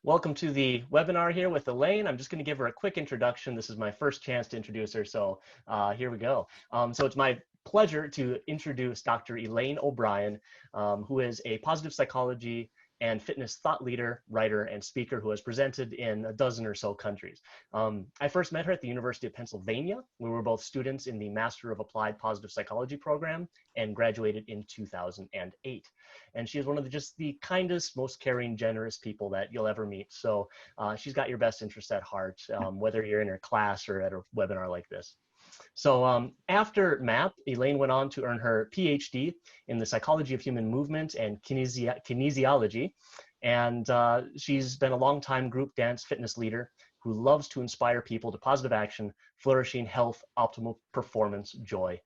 Welcome to the webinar here with Elaine. I'm just going to give her a quick introduction. This is my first chance to introduce her, so here we go. So it's my pleasure to introduce Dr. Elaine O'Brien, who is a positive psychology and fitness thought leader, writer, and speaker who has presented in a dozen or so countries. I first met her at the University of Pennsylvania. We were both students in the Master of Applied Positive Psychology program and graduated in 2008. And she is one of just the kindest, most caring, generous people that you'll ever meet. So she's got your best interests at heart, whether you're in her class or at a webinar like this. So after MAPP, Elaine went on to earn her PhD in the psychology of human movement and kinesiology. And she's been a longtime group dance fitness leader who loves to inspire people to positive action, flourishing, health, optimal performance, joy,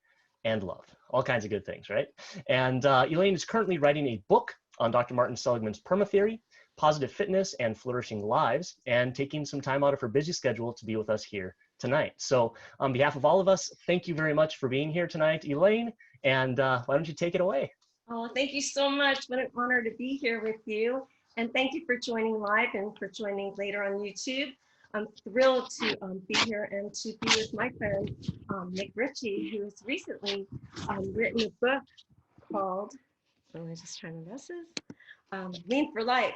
and love. All kinds of good things, right? And Elaine is currently writing a book on Dr. Martin Seligman's perma theory, positive fitness, and flourishing lives, and taking some time out of her busy schedule to be with us here tonight. So on behalf of all of us, thank you very much for being here tonight, Elaine, and why don't you take it away? Oh, thank you so much. What an honor to be here with you. And thank you for joining live and for joining later on YouTube. I'm thrilled to be here and to be with my friend, Nick Ritchie, who has recently written a book called, let me just try to miss this, Lean for Life.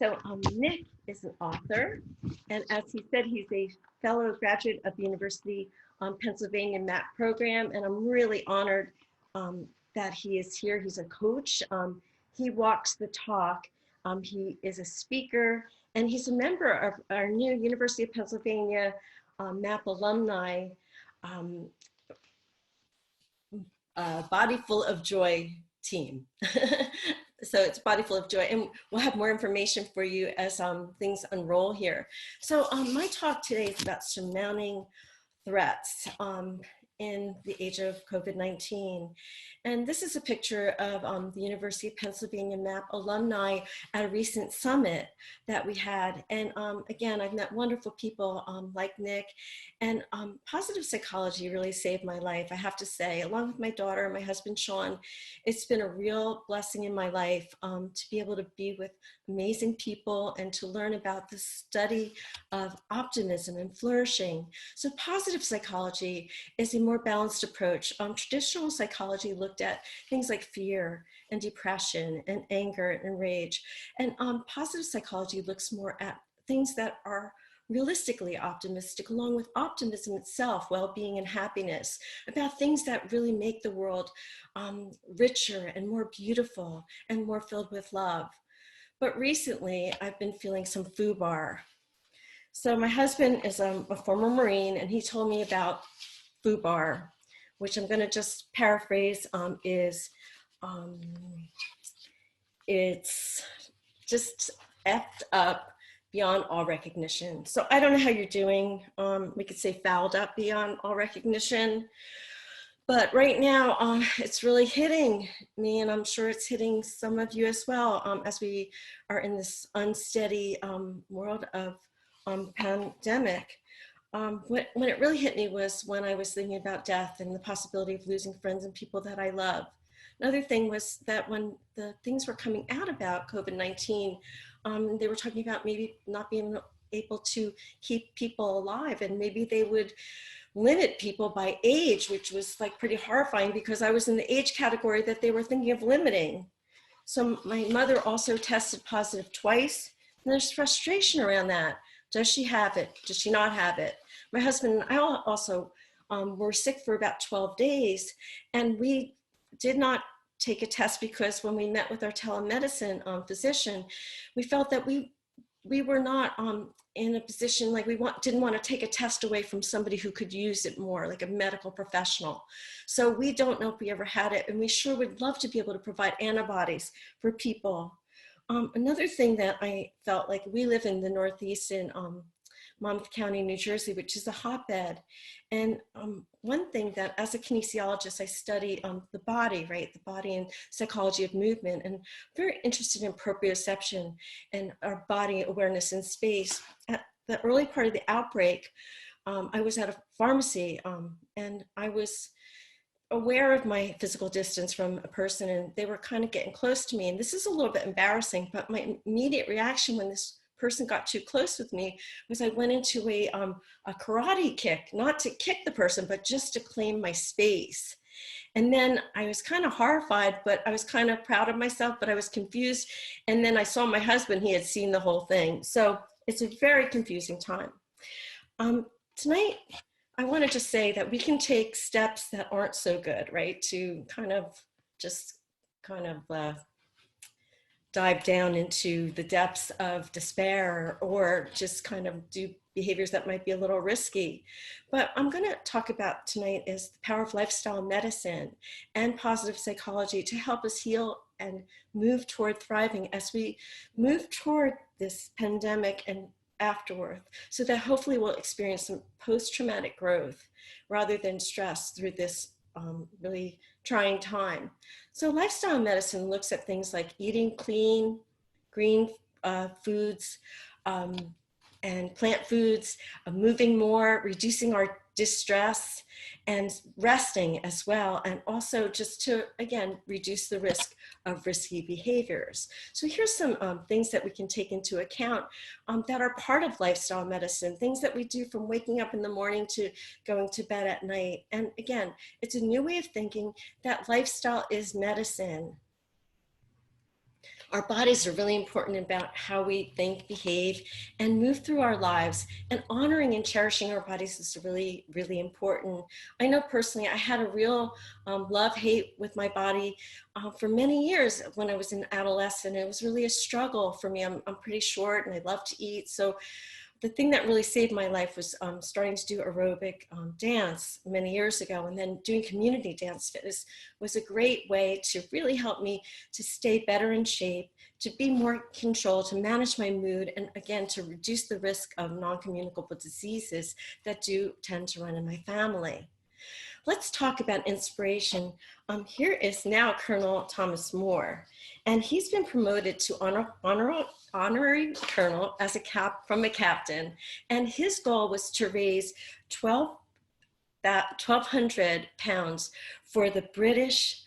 So Nick is an author, and as he said, he's a fellow graduate of the University Pennsylvania MAPP program, and I'm really honored that he is here. He's a coach. He walks the talk. He is a speaker, and he's a member of our new University of Pennsylvania MAPP alumni Body Full of Joy team. So it's Body Full of Joy, and we'll have more information for you as things unroll here. So my talk today is about surmounting threats in the age of COVID-19. And this is a picture of the University of Pennsylvania MAPP alumni at a recent summit that we had. And again, I've met wonderful people like Nick, and positive psychology really saved my life, I have to say. Along with my daughter and my husband, Sean, it's been a real blessing in my life to be able to be with amazing people and to learn about the study of optimism and flourishing. So positive psychology is a more balanced approach. Traditional psychology looked at things like fear and depression and anger and rage. And positive psychology looks more at things that are realistically optimistic, along with optimism itself, well-being and happiness, about things that really make the world richer and more beautiful and more filled with love. But recently, I've been feeling some FUBAR. So my husband is a former Marine, and he told me about FUBAR, which I'm going to just paraphrase, it's just effed up beyond all recognition. So I don't know how you're doing. We could say fouled up beyond all recognition. But right now, it's really hitting me, and I'm sure it's hitting some of you as well, as we are in this unsteady world of pandemic. When it really hit me was when I was thinking about death and the possibility of losing friends and people that I love. Another thing was that when the things were coming out about COVID-19, they were talking about maybe not being able to keep people alive, and maybe they would limit people by age, which was like pretty horrifying because I was in the age category that they were thinking of limiting. So my mother also tested positive twice, and there's frustration around that. Does she have it? Does she not have it? My husband and I also were sick for about 12 days, and we did not take a test because when we met with our telemedicine physician, we felt that we were not in a position, like didn't want to take a test away from somebody who could use it more, like a medical professional. So we don't know if we ever had it, and we sure would love to be able to provide antibodies for people. Another thing that I felt like, we live in the Northeast in Monmouth County, New Jersey, which is a hotbed. And one thing that as a kinesiologist, I study the body, right? The body and psychology of movement, and very interested in proprioception and our body awareness in space. At the early part of the outbreak, I was at a pharmacy and I was aware of my physical distance from a person, and they were kind of getting close to me. And this is a little bit embarrassing, but my immediate reaction when this person got too close with me was I went into a karate kick, not to kick the person, but just to claim my space. And then I was kind of horrified, but I was kind of proud of myself, but I was confused. And then I saw my husband, he had seen the whole thing. So it's a very confusing time. Tonight, I want to just say that we can take steps that aren't so good, right? To kind of dive down into the depths of despair, or just kind of do behaviors that might be a little risky. But I'm going to talk about tonight is the power of lifestyle medicine and positive psychology to help us heal and move toward thriving as we move toward this pandemic and afterward, so that hopefully we'll experience some post-traumatic growth rather than stress through this really trying time. So lifestyle medicine looks at things like eating clean, green foods, and plant foods, moving more, reducing our distress, and resting as well. And also just to, again, reduce the risk of risky behaviors. So here's some things that we can take into account that are part of lifestyle medicine, things that we do from waking up in the morning to going to bed at night. And again, it's a new way of thinking that lifestyle is medicine. Our bodies are really important about how we think, behave, and move through our lives. And honoring and cherishing our bodies is really, really important. I know personally, I had a real love-hate with my body for many years when I was an adolescent. It was really a struggle for me. I'm pretty short and I love to eat. So the thing that really saved my life was starting to do aerobic dance many years ago, and then doing community dance fitness was a great way to really help me to stay better in shape, to be more controlled, to manage my mood, and again, to reduce the risk of non-communicable diseases that do tend to run in my family. Let's talk about inspiration. Here is now Colonel Thomas Moore, and he's been promoted to honorary colonel as from a captain, and his goal was to raise 1,200 pounds for the British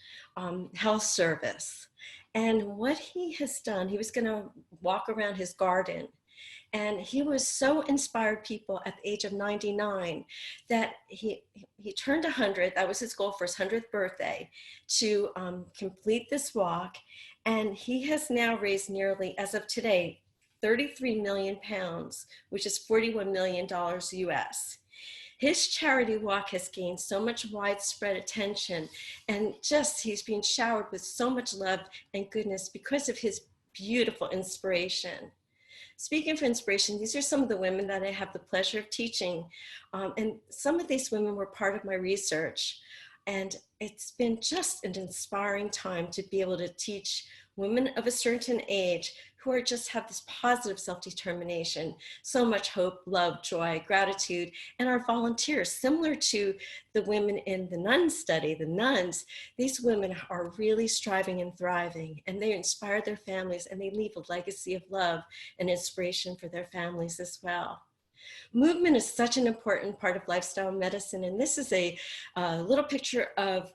Health Service. And what he has done, he was going to walk around his garden, and he was so inspired people at the age of 99 that he turned 100. That was his goal for his 100th birthday, to complete this walk. And he has now raised nearly, as of today, 33 million pounds, which is $41 million US. His charity walk has gained so much widespread attention, and just he's being showered with so much love and goodness because of his beautiful inspiration. Speaking of inspiration, these are some of the women that I have the pleasure of teaching. And some of these women were part of my research. And it's been just an inspiring time to be able to teach women of a certain age who are just have this positive self-determination, so much hope, love, joy, gratitude, and our volunteers, similar to the women in the nun study, the nuns. These women are really striving and thriving, and they inspire their families, and they leave a legacy of love and inspiration for their families as well. Movement is such an important part of lifestyle medicine, and this is a little picture of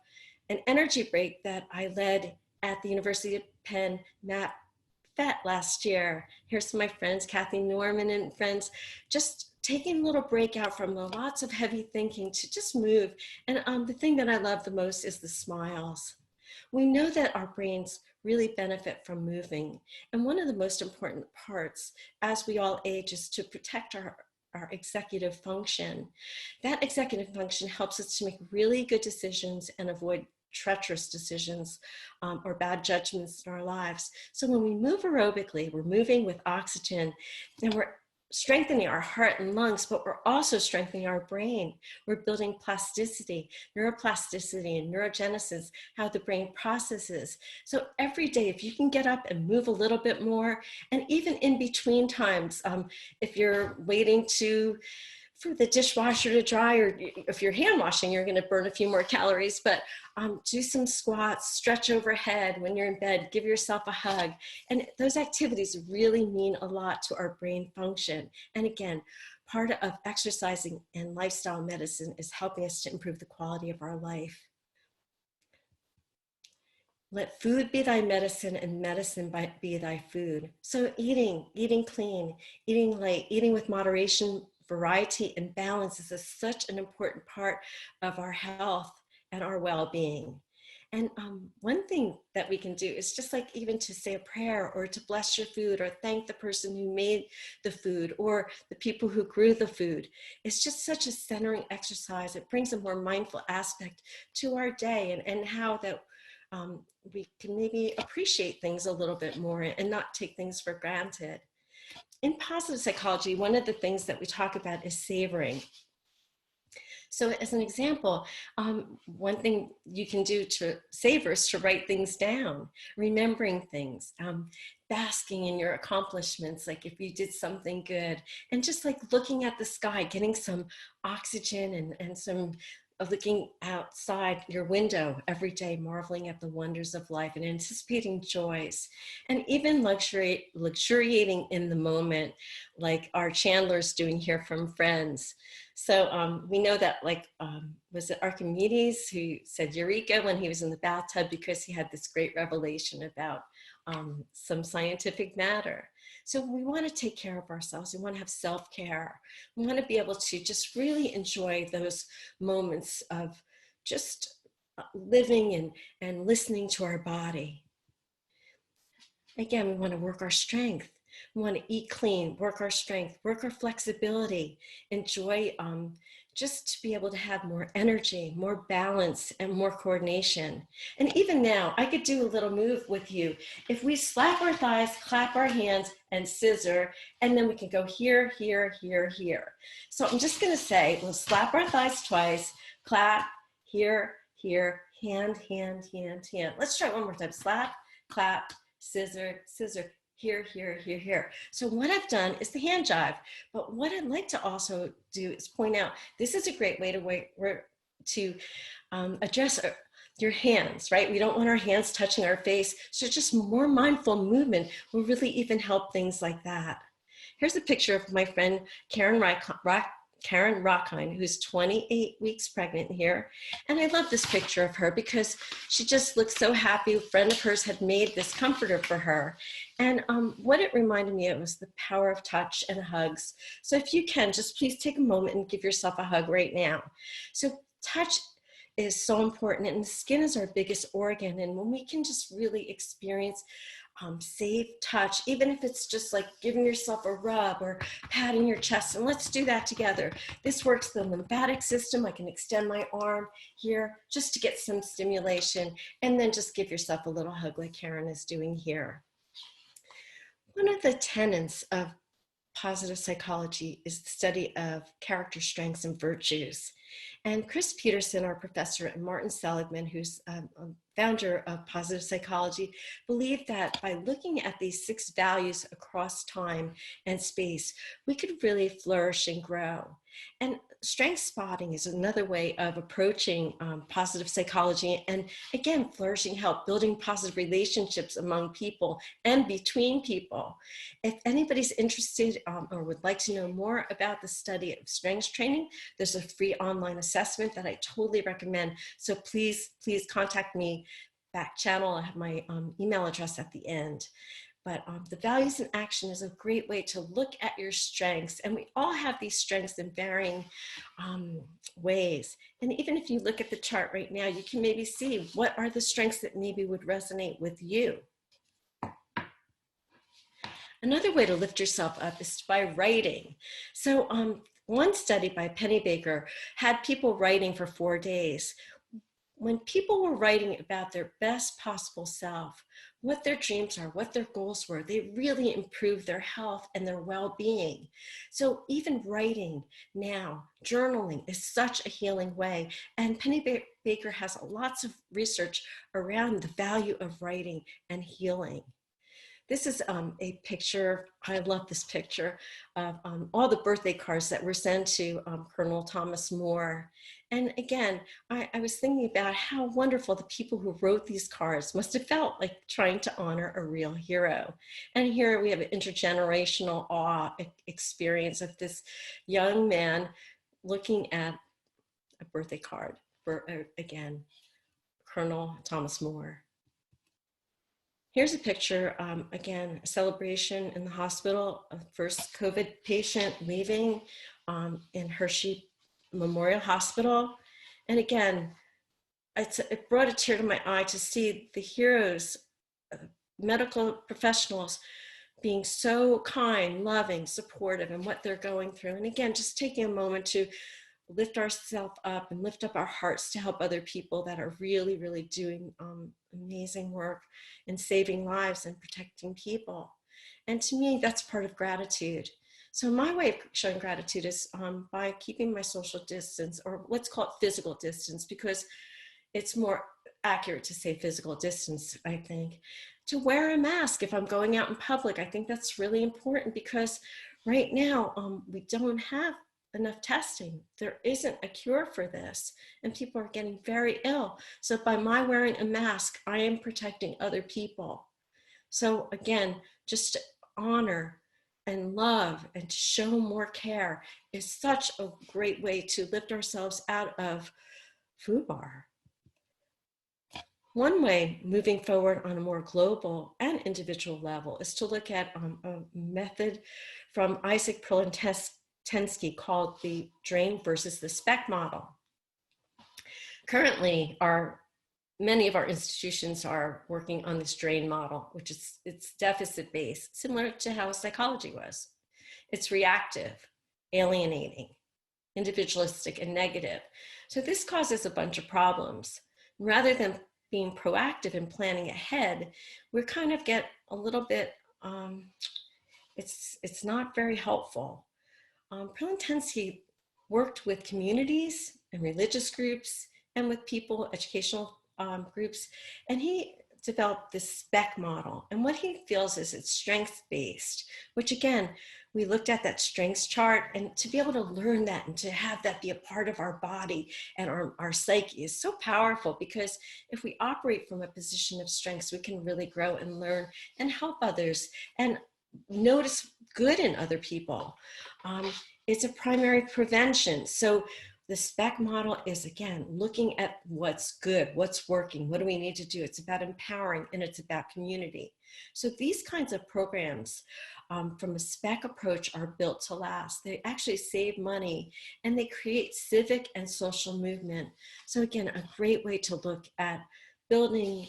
an energy break that I led at the University of Penn MAPP last year. Here's my friends, Kathy Norman and friends, just taking a little break out from lots of heavy thinking to just move. And the thing that I love the most is the smiles. We know that our brains really benefit from moving. And one of the most important parts as we all age is to protect our executive function. That executive function helps us to make really good decisions and avoid treacherous decisions or bad judgments in our lives. So when we move aerobically, we're moving with oxygen, and we're strengthening our heart and lungs, but we're also strengthening our brain. We're building plasticity, neuroplasticity, and neurogenesis, how the brain processes. So every day, if you can get up and move a little bit more, and even in between times, if you're waiting for the dishwasher to dry, or if you're hand washing, you're going to burn a few more calories, but do some squats, stretch overhead when you're in bed, give yourself a hug. And those activities really mean a lot to our brain function. And again, part of exercising and lifestyle medicine is helping us to improve the quality of our life. Let food be thy medicine and medicine be thy food. So eating clean, eating light, eating with moderation, variety, and balance is such an important part of our health and our well-being. And one thing that we can do is just like even to say a prayer or to bless your food or thank the person who made the food or the people who grew the food. It's just such a centering exercise. It brings a more mindful aspect to our day and how that we can maybe appreciate things a little bit more and not take things for granted. In positive psychology, one of the things that we talk about is savoring. So as an example, one thing you can do to savor is to write things down, remembering things, basking in your accomplishments, like if you did something good, and just like looking at the sky, getting some oxygen and some looking outside your window every day, marveling at the wonders of life and anticipating joys, and even luxuriating in the moment, like our Chandler's doing here from Friends. So we know that, like, was it Archimedes who said Eureka when he was in the bathtub because he had this great revelation about some scientific matter. So we want to take care of ourselves. We want to have self-care. We want to be able to just really enjoy those moments of just living and listening to our body. Again, we want to work our strength. We want to eat clean, work our strength, work our flexibility, enjoy just to be able to have more energy, more balance, and more coordination. And even now, I could do a little move with you. If we slap our thighs, clap our hands, and scissor, and then we can go here, here, here, here. So I'm just going to say, we'll slap our thighs twice, clap, here, here, hand, hand, hand, hand. Let's try it one more time. Slap, clap, scissor, scissor. Here, here, here, here. So what I've done is the hand jive, but what I'd like to also do is point out, this is a great way to address your hands, right? We don't want our hands touching our face. So just more mindful movement will really even help things like that. Here's a picture of my friend Karen Rockine, who's 28 weeks pregnant here. And I love this picture of her because she just looks so happy. A friend of hers had made this comforter for her. And what it reminded me of was the power of touch and hugs. So if you can, just please take a moment and give yourself a hug right now. So touch is so important, and the skin is our biggest organ. And when we can just really experience safe touch, even if it's just like giving yourself a rub or patting your chest, and let's do that together. This works the lymphatic system. I can extend my arm here just to get some stimulation, and then just give yourself a little hug like Karen is doing here. One of the tenets of positive psychology is the study of character strengths and virtues. And Chris Peterson, our professor, and Martin Seligman, who's a founder of positive psychology, believe that by looking at these 6 values across time and space, we could really flourish and grow. And strength spotting is another way of approaching positive psychology. And again, flourishing help, building positive relationships among people and between people. If anybody's interested or would like to know more about the study of strength training, there's a free online assessment that I totally recommend. So please contact me, back channel. I have my email address at the end. But the values in action is a great way to look at your strengths. And we all have these strengths in varying ways. And even if you look at the chart right now, you can maybe see what are the strengths that maybe would resonate with you. Another way to lift yourself up is by writing. So one study by Penny Baker had people writing for 4 days. When people were writing about their best possible self, what their dreams are, what their goals were, they really improved their health and their well-being. So even writing now, journaling is such a healing way. And Penny Baker has lots of research around the value of writing and healing. This is a picture, I love this picture, of all the birthday cards that were sent to Colonel Thomas More. And again, I was thinking about how wonderful the people who wrote these cards must have felt like trying to honor a real hero. And here we have an intergenerational awe experience of this young man looking at a birthday card for, again, Colonel Thomas More. Here's a picture, again, a celebration in the hospital, a first COVID patient leaving in Hershey Memorial Hospital. And again, it brought a tear to my eye to see the heroes, medical professionals, being so kind, loving, supportive in what they're going through. And again, just taking a moment to lift ourselves up and lift up our hearts to help other people that are really, really doing amazing work in saving lives and protecting people. And to me, that's part of gratitude. So my way of showing gratitude is by keeping my social distance, or let's call it physical distance, because it's more accurate to say physical distance, I think. To wear a mask if I'm going out in public, I think that's really important, because right now we don't have enough testing. There isn't a cure for this, and people are getting very ill. So by my wearing a mask, I am protecting other people. So again, just to honor and love and to show more care is such a great way to lift ourselves out of FUBAR. One way moving forward on a more global and individual level is to look at a method from Isaac Perlin-Tensky called the drain versus the spec model. Currently, many of our institutions are working on this drain model, which is it's deficit-based, similar to how psychology was. It's reactive, alienating, individualistic, and negative. So this causes a bunch of problems. Rather than being proactive and planning ahead, we kind of get a little bit, it's not very helpful. Perlin-Tensky worked with communities and religious groups and with people, educational groups, and he developed this spec model. And what he feels is it's strength-based, which again, we looked at that strengths chart, and to be able to learn that and to have that be a part of our body and our psyche is so powerful, because if we operate from a position of strengths, we can really grow and learn and help others and notice good in other people. It's a primary prevention. So the spec model is, again, looking at what's good, what's working, what do we need to do? It's about empowering, and it's about community. So these kinds of programs from a spec approach are built to last. They actually save money, and they create civic and social movement. So again, a great way to look at building,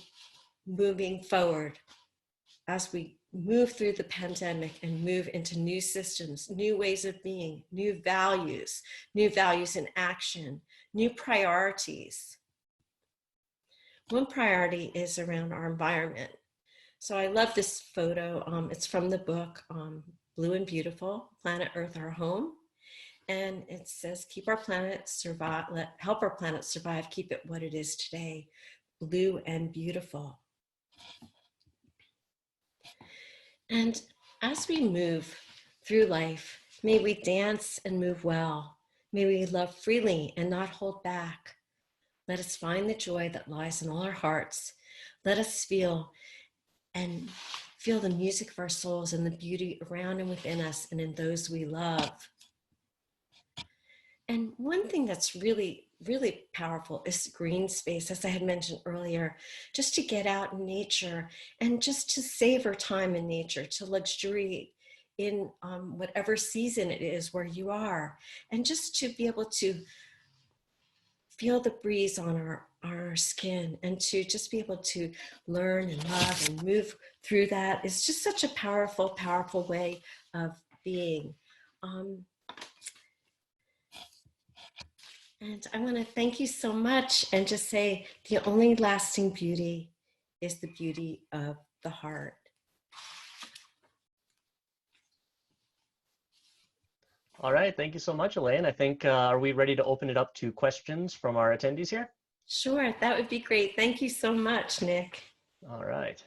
moving forward as we move through the pandemic and move into new systems, new ways of being, new values in action, new priorities. One priority is around our environment. So I love this photo. It's from the book, Blue and Beautiful, Planet Earth, Our Home. And it says, keep our planet survive, help our planet survive, keep it what it is today, blue and beautiful. And as we move through life, may we dance and move well. May we love freely and not hold back. Let us find the joy that lies in all our hearts. Let us feel the music of our souls and the beauty around and within us and in those we love. And one thing that's really, really powerful is green space, as I had mentioned earlier, just to get out in nature and just to savor time in nature, to luxuriate in whatever season it is where you are, and just to be able to feel the breeze on our skin and to just be able to learn and love and move through that is just such a powerful, powerful way of being. And I want to thank you so much and just say the only lasting beauty is the beauty of the heart. All right, thank you so much, Elaine. I think, are we ready to open it up to questions from our attendees here? Sure, that would be great. Thank you so much, Nick. All right.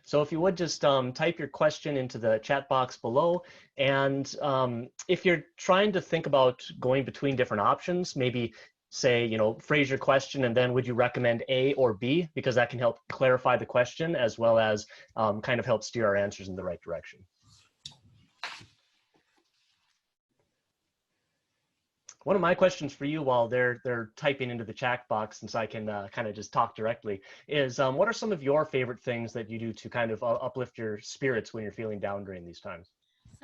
So if you would just type your question into the chat box below, and if you're trying to think about going between different options, maybe say, phrase your question and then would you recommend A or B, because that can help clarify the question as well as kind of help steer our answers in the right direction. One of my questions for you while they're typing into the chat box, since I can kind of just talk directly, is what are some of your favorite things that you do to kind of uplift your spirits when you're feeling down during these times?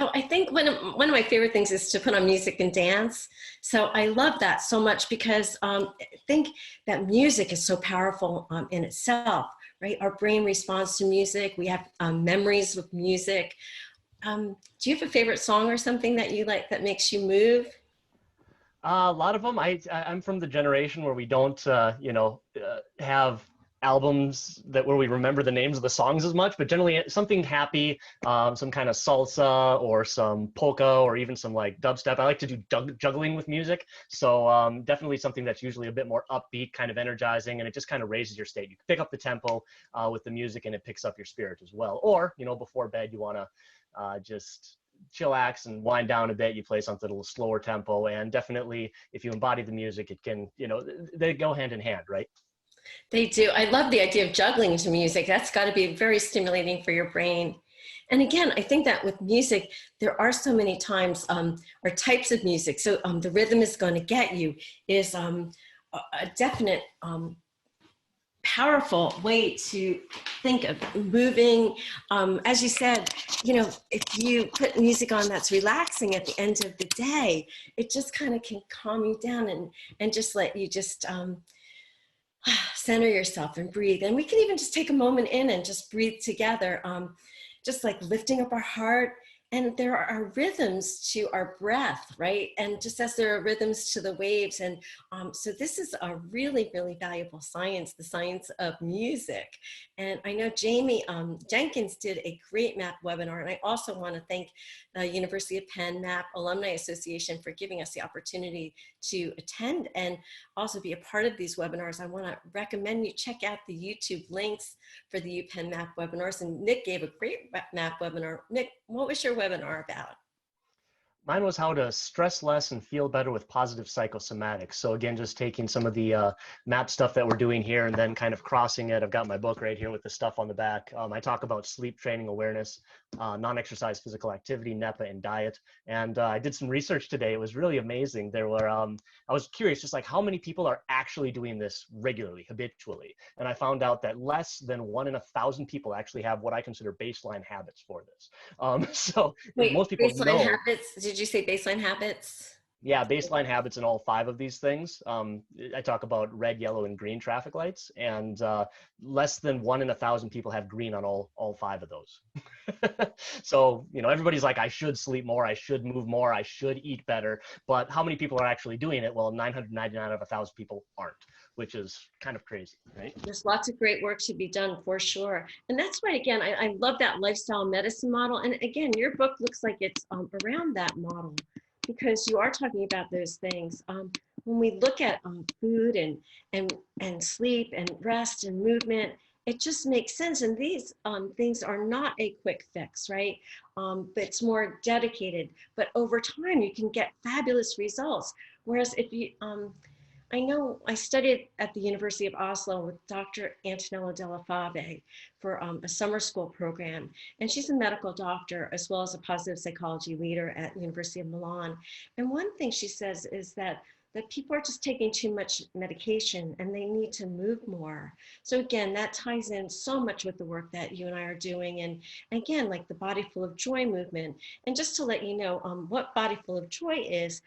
So I think one of my favorite things is to put on music and dance. So I love that so much because I think that music is so powerful in itself, right? Our brain responds to music. We have memories with music. Do you have a favorite song or something that you like that makes you move? A lot of them. I'm from the generation where we don't, have albums that where we remember the names of the songs as much, but generally something happy, some kind of salsa or some polka or even some like dubstep. I like to do juggling with music, so definitely something that's usually a bit more upbeat, kind of energizing, and it just kind of raises your state. You can pick up the tempo with the music, and it picks up your spirit as well. Or before bed, you want to just chillax and wind down a bit, you play something a little slower tempo, and definitely if you embody the music, it can, they go hand in hand, right? They do. I love the idea of juggling to music. That's got to be very stimulating for your brain. And again, I think that with music, there are so many times or types of music. So the rhythm is going to get you is a definite powerful way to think of moving. As you said, if you put music on that's relaxing at the end of the day, it just kind of can calm you down and just let you just center yourself and breathe. And we can even just take a moment in and just breathe together, just like lifting up our heart. And there are rhythms to our breath, right? And just as there are rhythms to the waves. And so this is a really, really valuable science, the science of music. And I know Jamie Jenkins did a great MAPP webinar. And I also want to thank the University of Penn MAPP Alumni Association for giving us the opportunity to attend and also be a part of these webinars. I want to recommend you check out the YouTube links for the UPenn MAPP webinars. And Nick gave a great MAPP webinar. Nick, what was your webinar about? Mine was how to stress less and feel better with positive psychosomatics. So again, just taking some of the MAPP stuff that we're doing here and then kind of crossing it. I've got my book right here with the stuff on the back. I talk about sleep training awareness, non-exercise physical activity, NEPA, and diet. And I did some research today. It was really amazing. There were, I was curious, just like how many people are actually doing this regularly, habitually. And I found out that less than 1 in 1,000 people actually have what I consider baseline habits for this. So Wait, most people baseline know. habits? Did you say baseline habits? Yeah, baseline habits in all 5 of these things. I talk about red, yellow, and green traffic lights, and less than 1 in 1,000 people have green on all 5 of those. So, everybody's like, I should sleep more, I should move more, I should eat better. But how many people are actually doing it? Well, 999 out of 1,000 people aren't, which is kind of crazy, right? There's lots of great work to be done for sure. And that's why, again, I love that lifestyle medicine model. And again, your book looks like it's around that model because you are talking about those things. When we look at food and sleep and rest and movement, it just makes sense. And these things are not a quick fix, right? But it's more dedicated. But over time, you can get fabulous results. Whereas if you, I know I studied at the University of Oslo with Dr. Antonella Della Fave for a summer school program. And she's a medical doctor as well as a positive psychology leader at the University of Milan. And one thing she says is that people are just taking too much medication and they need to move more. So again, that ties in so much with the work that you and I are doing. And again, like the Body Full of Joy movement. And just to let you know what Body Full of Joy is,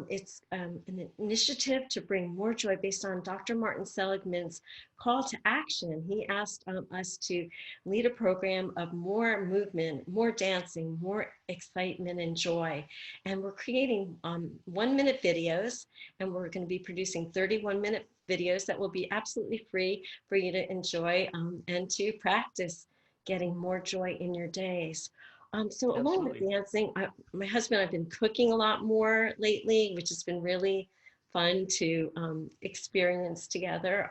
it's an initiative to bring more joy based on Dr. Martin Seligman's call to action. He asked us to lead a program of more movement, more dancing, more excitement and joy. And we're creating 1-minute videos, and we're going to be producing 31-minute videos that will be absolutely free for you to enjoy and to practice getting more joy in your days. So along with Absolutely. dancing, my husband and I've been cooking a lot more lately, which has been really fun to experience together.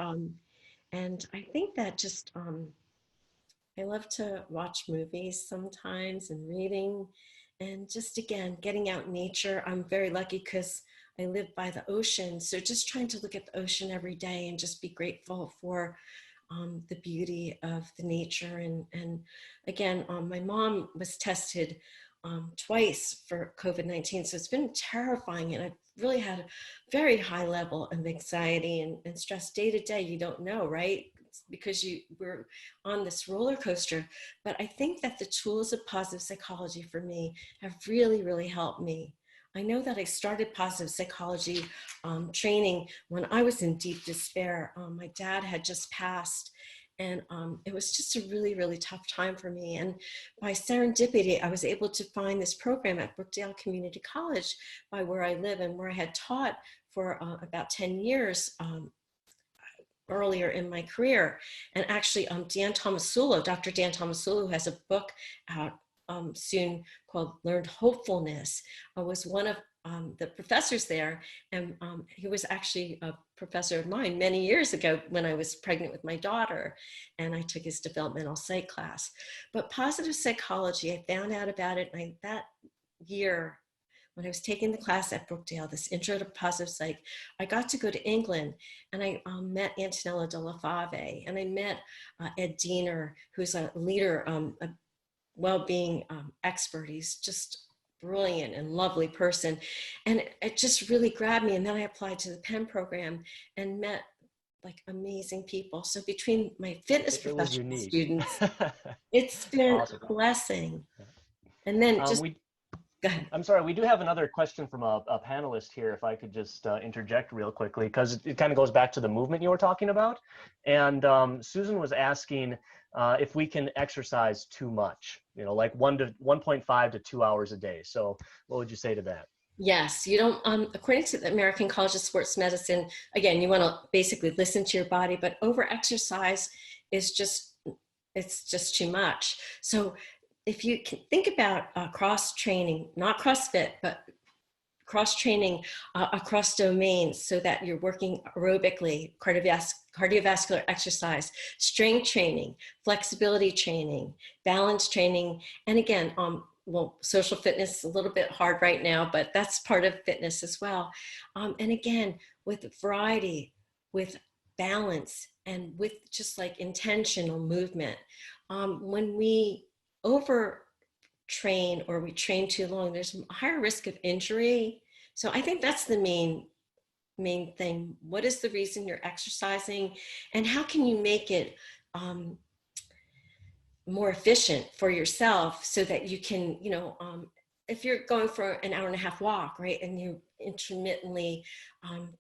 And I think that just, I love to watch movies sometimes and reading and just again, getting out in nature. I'm very lucky because I live by the ocean. So just trying to look at the ocean every day and just be grateful for the beauty of the nature. And again, my mom was tested twice for COVID-19. So it's been terrifying. And I've really had a very high level of anxiety and stress day to day. You don't know, right? It's because we're on this roller coaster. But I think that the tools of positive psychology for me have really, really helped me. I know that I started positive psychology training when I was in deep despair. My dad had just passed, and it was just a really, really tough time for me. And by serendipity, I was able to find this program at Brookdale Community College by where I live and where I had taught for about 10 years earlier in my career. And actually, Dan Tomasulo, Dr. Dan Tomasulo, has a book out soon called Learned Hopefulness, was one of the professors there. And he was actually a professor of mine many years ago when I was pregnant with my daughter, and I took his developmental psych class. But positive psychology, I found out about it that year when I was taking the class at Brookdale, this intro to positive psych. I got to go to England, and I met Antonella Della Fave, and I met Ed Diener, who's a leader, a well-being expert. He's just brilliant and lovely person. And it just really grabbed me. And then I applied to the Penn program and met like amazing people. So between my fitness professional students, it's been Awesome. a blessing. And then just, go ahead. I'm sorry, we do have another question from a panelist here, if I could just interject real quickly, because it kind of goes back to the movement you were talking about. And Susan was asking if we can exercise too much, you know, like 1.5 to 2 hours a day. So what would you say to that? Yes, you don't, according to the American College of Sports Medicine, again, you want to basically listen to your body, but over exercise is just, it's just too much. So if you can think about cross training, not CrossFit, but cross training across domains so that you're working aerobically, cardiovascular exercise, strength training, flexibility training, balance training, and again, well, social fitness is a little bit hard right now, but that's part of fitness as well. And again, with variety, with balance, and with just like intentional movement. When we overtrain or we train too long, there's a higher risk of injury. So I think that's the main thing. What is the reason you're exercising, and how can you make it more efficient for yourself so that you can, you know, if you're going for an hour and a half walk, right, and you intermittently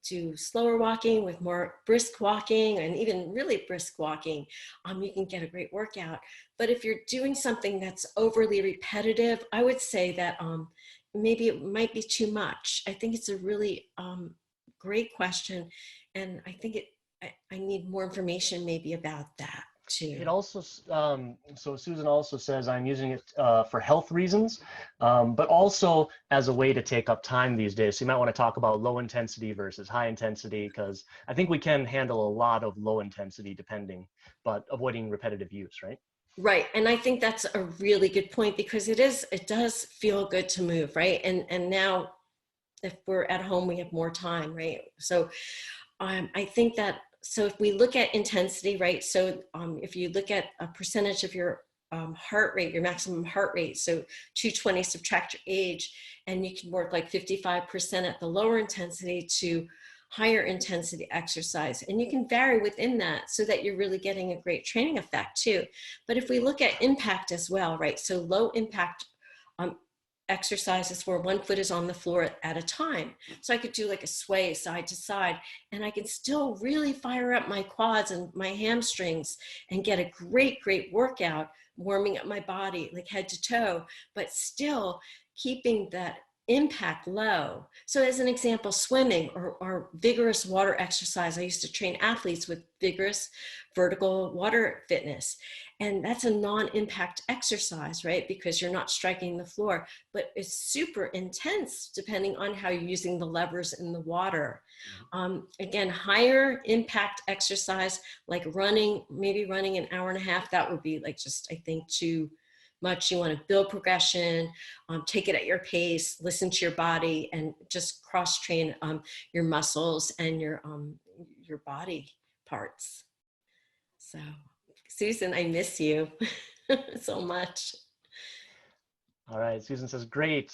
do slower walking with more brisk walking and even really brisk walking, you can get a great workout. But if you're doing something that's overly repetitive, I would say that maybe it might be too much. I think it's a really great question, and I think I need more information maybe about that too. It also, so Susan also says, I'm using it for health reasons, but also as a way to take up time these days. So you might want to talk about low intensity versus high intensity, because I think we can handle a lot of low intensity depending, but avoiding repetitive use, right? Right. And I think that's a really good point, because it does feel good to move, right? And now if we're at home, we have more time, right? So I think that, so if we look at intensity, right? So if you look at a percentage of your heart rate, your maximum heart rate, so 220, subtract your age, and you can work like 55% at the lower intensity to higher intensity exercise. And you can vary within that so that you're really getting a great training effect too. But if we look at impact as well, right? So low impact exercises where one foot is on the floor at a time. So I could do like a sway side to side, and I can still really fire up my quads and my hamstrings and get a great workout, warming up my body like head to toe, but still keeping that impact low. So as an example, swimming or vigorous water exercise. I used to train athletes with vigorous vertical water fitness. And that's a non-impact exercise, right? Because you're not striking the floor, but it's super intense depending on how you're using the levers in the water. Again, higher impact exercise, like running, maybe running an hour and a half, that would be like just, I think, too much. You want to build progression, take it at your pace, listen to your body, and just cross train your muscles and your body parts. So Susan, I miss you so much. All right, Susan says, great.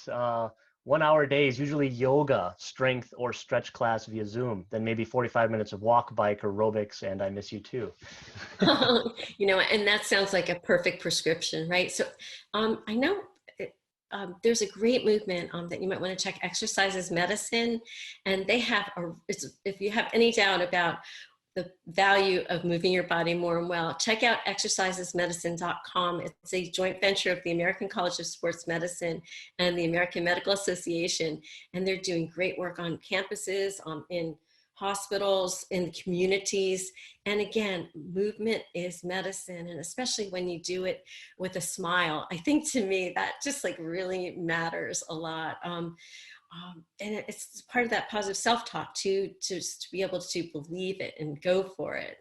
1 hour days, usually yoga, strength, or stretch class via Zoom. Then maybe 45 minutes of walk, bike, or aerobics, and I miss you too. You know, and that sounds like a perfect prescription, right? So I know there's a great movement that you might want to check, Exercise is Medicine. And they have, if you have any doubt about the value of moving your body more and well, check out exercisesmedicine.com. It's a joint venture of the American College of Sports Medicine and the American Medical Association. And they're doing great work on campuses, in hospitals, in communities. And again, movement is medicine. And especially when you do it with a smile, I think to me that just like really matters a lot. And it's part of that positive self-talk to be able to believe it and go for it.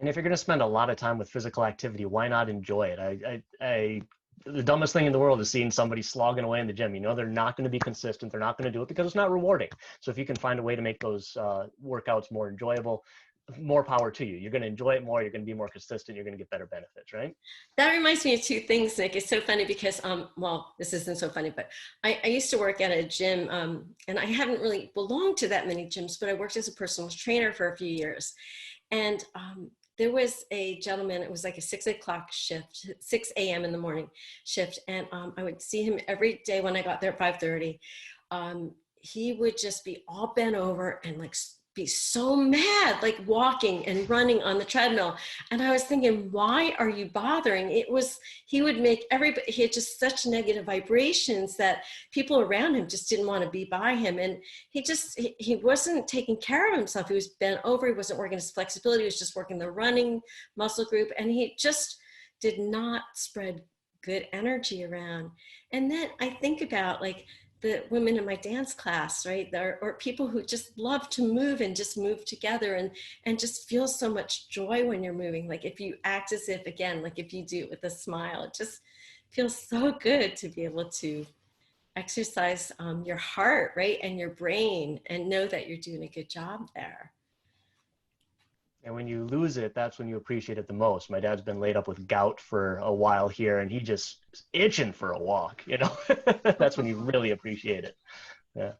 And if you're going to spend a lot of time with physical activity, why not enjoy it? The dumbest thing in the world is seeing somebody slogging away in the gym. You know, they're not going to be consistent. They're not going to do it because it's not rewarding. So if you can find a way to make those workouts more enjoyable, more power to you. You're going to enjoy it more. You're going to be more consistent. You're going to get better benefits, right? That reminds me of two things, Nick. It's so funny because, well, this isn't so funny, but I used to work at a gym, and I haven't really belonged to that many gyms, but I worked as a personal trainer for a few years. And there was a gentleman, it was like a 6 o'clock shift, 6 a.m. in the morning shift. And I would see him every day when I got there at 5:30. He would just be all bent over and like be so mad, like walking and running on the treadmill. And I was thinking, why are you bothering? He would make everybody, he had just such negative vibrations that people around him just didn't want to be by him. And he wasn't taking care of himself. He was bent over. He wasn't working his flexibility. He was just working the running muscle group. And he just did not spread good energy around. And then I think about like the women in my dance class, right? Or people who just love to move and just move together and just feel so much joy when you're moving. Like if you act as if, again, like if you do it with a smile, it just feels so good to be able to exercise your heart, right? And your brain, and know that you're doing a good job there. And when you lose it, that's when you appreciate it the most. My dad's been laid up with gout for a while here, and he just is itching for a walk, you know? That's when you really appreciate it. Yeah.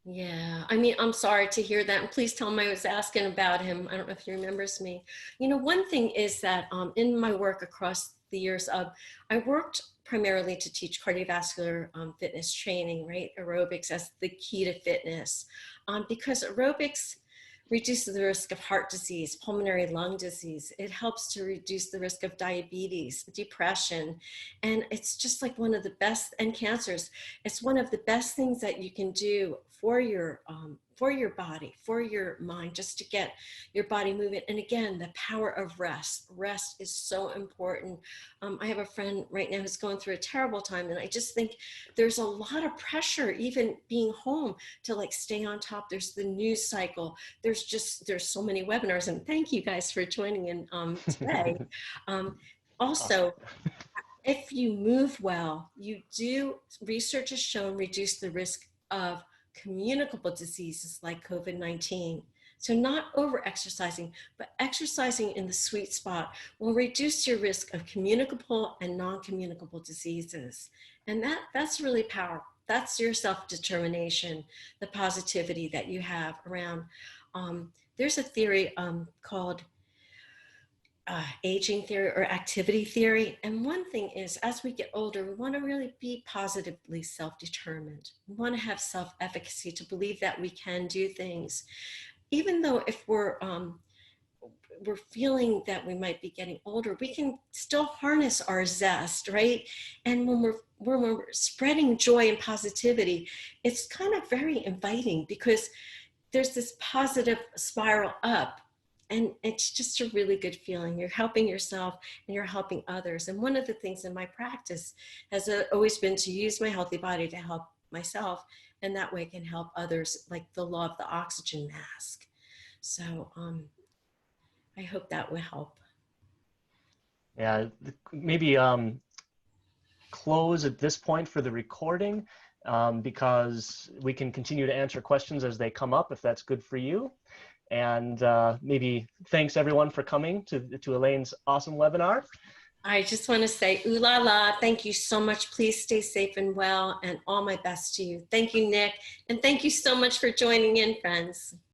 Yeah, I mean, I'm sorry to hear that. And please tell him I was asking about him. I don't know if he remembers me. You know, one thing is that in my work across the years, I worked primarily to teach cardiovascular fitness training, right? Aerobics as the key to fitness, because aerobics reduces the risk of heart disease, pulmonary lung disease. It helps to reduce the risk of diabetes, depression. And it's just like one of the best, and cancers, it's one of the best things that you can do for your body, for your mind, just to get your body moving. And again, the power of rest. Rest is so important. I have a friend right now who's going through a terrible time, and I just think there's a lot of pressure, even being home, to like stay on top. There's the news cycle. There's so many webinars, and thank you guys for joining in today. Also, awesome. If you move well, research has shown reduce the risk of communicable diseases like COVID-19. So not over-exercising, but exercising in the sweet spot will reduce your risk of communicable and non-communicable diseases. And that's really powerful. That's your self-determination, the positivity that you have around. There's a theory called aging theory or activity theory. And one thing is, as we get older, we want to really be positively self-determined. We want to have self-efficacy, to believe that we can do things. Even though if we're feeling that we might be getting older, we can still harness our zest, right? And when we're spreading joy and positivity, it's kind of very inviting, because there's this positive spiral up. And it's just a really good feeling. You're helping yourself and you're helping others. And one of the things in my practice has always been to use my healthy body to help myself, and that way can help others, like the law of the oxygen mask. So I hope that will help. Yeah, maybe close at this point for the recording, because we can continue to answer questions as they come up, if that's good for you. And maybe thanks everyone for coming to Elaine's awesome webinar. I just want to say, ooh la la, thank you so much. Please stay safe and well, and all my best to you. Thank you, Nick. And thank you so much for joining in, friends.